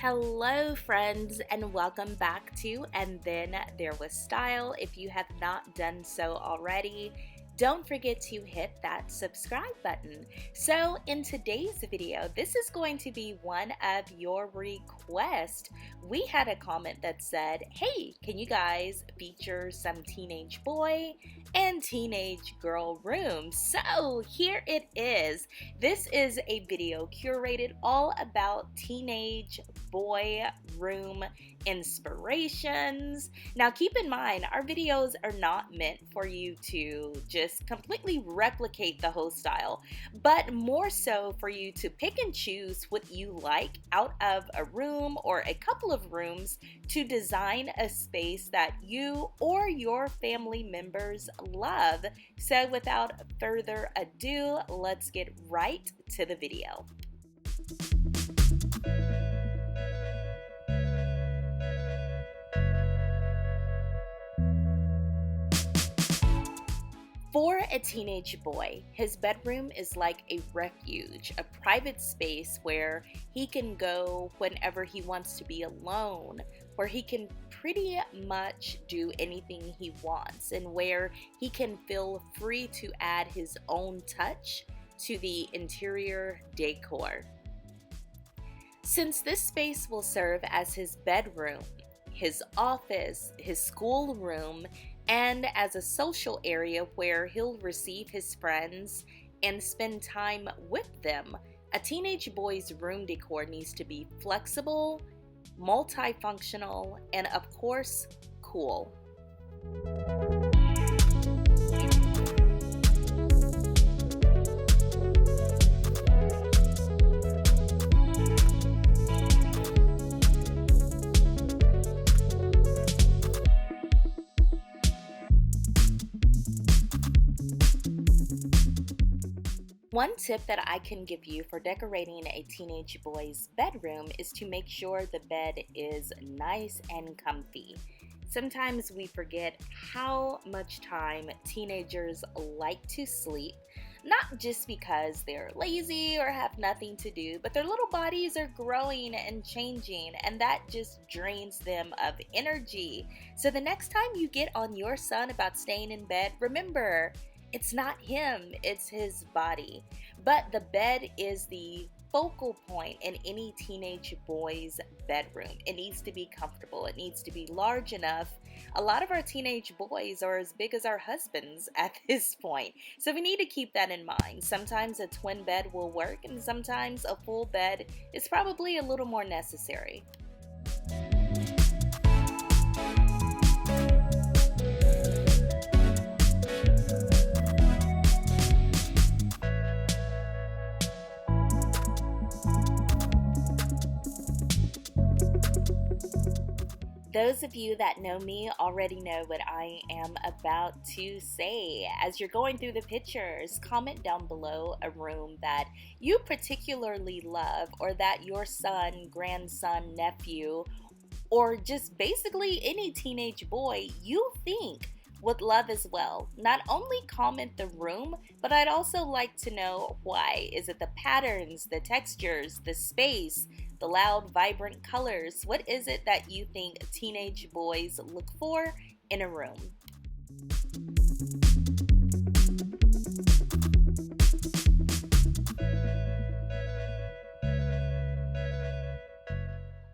Hello, friends, and welcome back to And Then There Was Style. If you have not done so already, don't forget to hit that subscribe button. So in today's video, this is going to be one of your requests. We had a comment that said, hey, can you guys feature some teenage boy and teenage girl rooms? So here it is. This is a video curated all about teenage boy room inspirations. Now keep in mind, our videos are not meant for you to just completely replicate the whole style, but more so for you to pick and choose what you like out of a room or a couple of rooms to design a space that you or your family members love. So without further ado, let's get right to the video. For a teenage boy, his bedroom is like a refuge, a private space where he can go whenever he wants to be alone, where he can pretty much do anything he wants, and where he can feel free to add his own touch to the interior decor. Since this space will serve as his bedroom, his office, his schoolroom, and as a social area where he'll receive his friends and spend time with them, a teenage boy's room decor needs to be flexible, multifunctional, and of course, cool. One tip that I can give you for decorating a teenage boy's bedroom is to make sure the bed is nice and comfy. Sometimes we forget how much time teenagers like to sleep, not just because they're lazy or have nothing to do, but their little bodies are growing and changing, and that just drains them of energy. So the next time you get on your son about staying in bed, remember, it's not him, it's his body. But the bed is the focal point in any teenage boy's bedroom. It needs to be comfortable. It needs to be large enough. A lot of our teenage boys are as big as our husbands at this point. So we need to keep that in mind. Sometimes a twin bed will work, and sometimes a full bed is probably a little more necessary. Those of you that know me already know what I am about to say. As you're going through the pictures, comment down below a room that you particularly love, or that your son, grandson, nephew, or just basically any teenage boy you think would love as well. Not only comment the room, but I'd also like to know why. Is it the patterns, the textures, the space, the loud, vibrant colors? What is it that you think teenage boys look for in a room?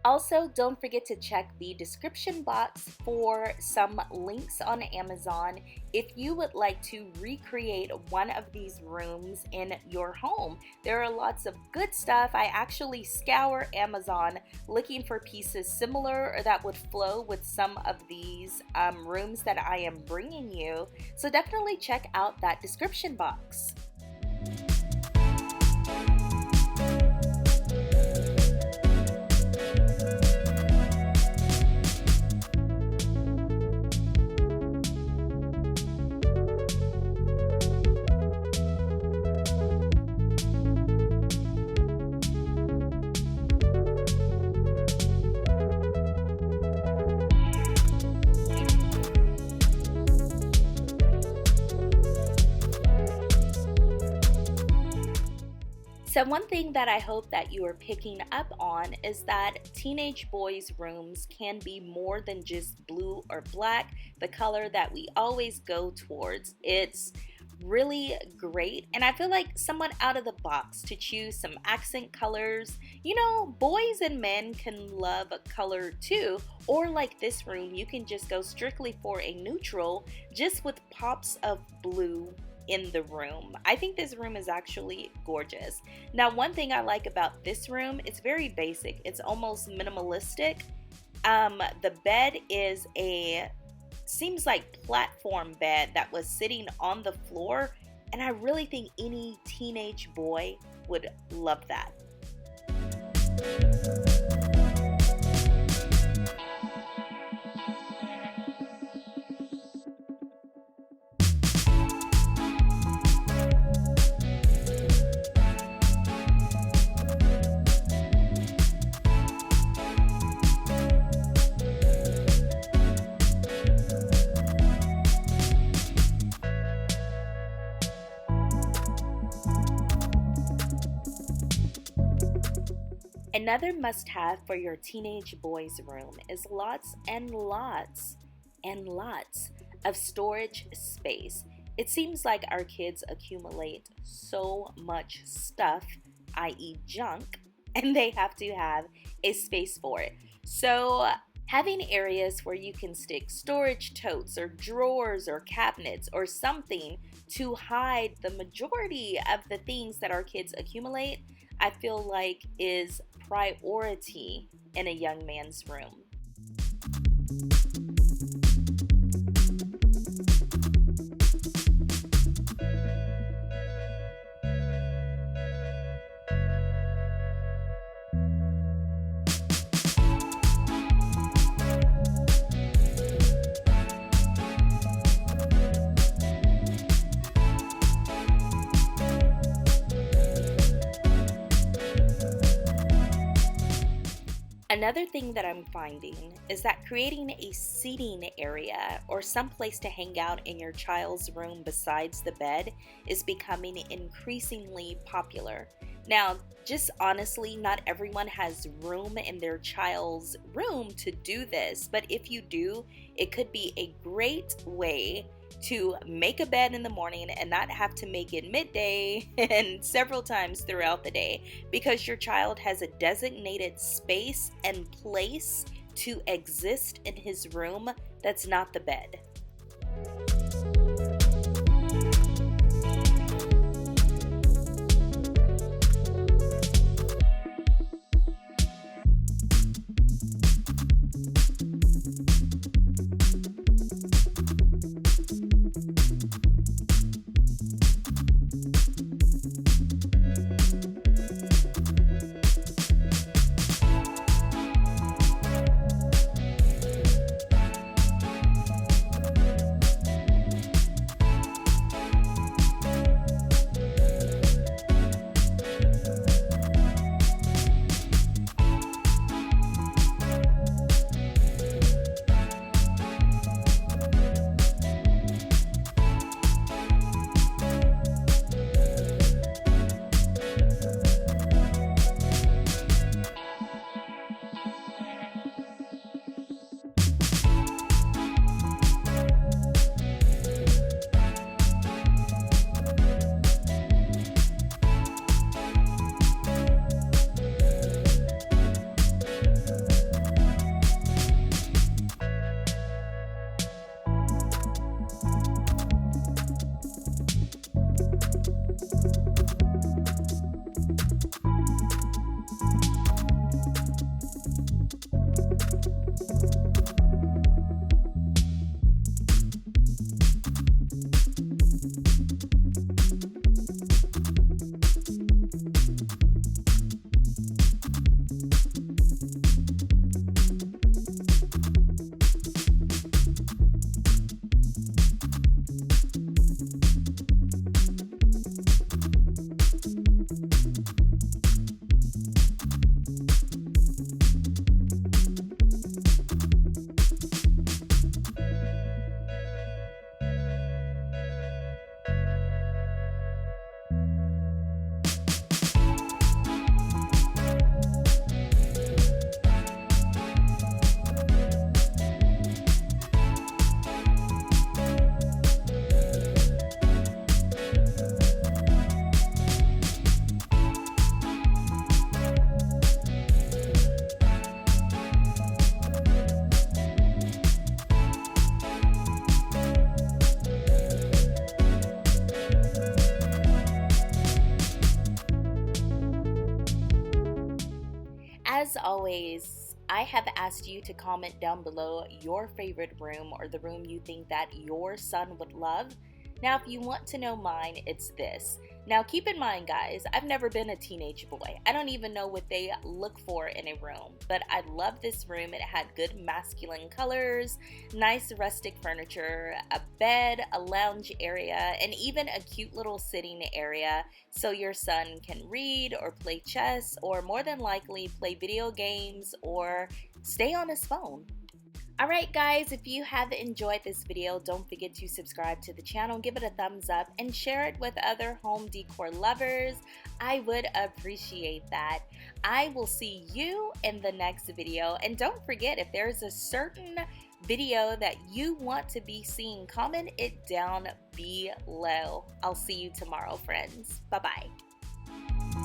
Also, don't forget to check the description box for some links on Amazon if you would like to recreate one of these rooms in your home. There are lots of good stuff. I actually scour Amazon looking for pieces similar or that would flow with some of these rooms that I am bringing you. So definitely check out that description box. So one thing that I hope that you are picking up on is that teenage boys' rooms can be more than just blue or black, the color that we always go towards. It's really great, and I feel like somewhat out of the box to choose some accent colors. You know, boys and men can love color too, or like this room, you can just go strictly for a neutral just with pops of blue in the room. I think this room is actually gorgeous. Now, one thing I like about this room, it's very basic. It's almost minimalistic. The bed is a seems like platform bed that was sitting on the floor, and I really think any teenage boy would love that. Another must-have for your teenage boys' room is lots and lots and lots of storage space. It seems like our kids accumulate so much stuff, i.e. junk, and they have to have a space for it. So having areas where you can stick storage totes or drawers or cabinets or something to hide the majority of the things that our kids accumulate, I feel like is priority in a young man's room. Another thing that I'm finding is that creating a seating area or some place to hang out in your child's room besides the bed is becoming increasingly popular. Now, just honestly, not everyone has room in their child's room to do this, but if you do, it could be a great way to make a bed in the morning and not have to make it midday and several times throughout the day, because your child has a designated space and place to exist in his room that's not the bed. As always, I have asked you to comment down below your favorite room or the room you think that your son would love. Now, if you want to know mine, it's this. Now, keep in mind, guys, I've never been a teenage boy. I don't even know what they look for in a room, but I love this room. It had good masculine colors, nice rustic furniture, a bed, a lounge area, and even a cute little sitting area so your son can read or play chess or more than likely play video games or stay on his phone. Alright guys, if you have enjoyed this video, don't forget to subscribe to the channel, give it a thumbs up, and share it with other home decor lovers. I would appreciate that. I will see you in the next video, and don't forget, if there's a certain video that you want to be seen, comment it down below. I'll see you tomorrow, friends. Bye-bye.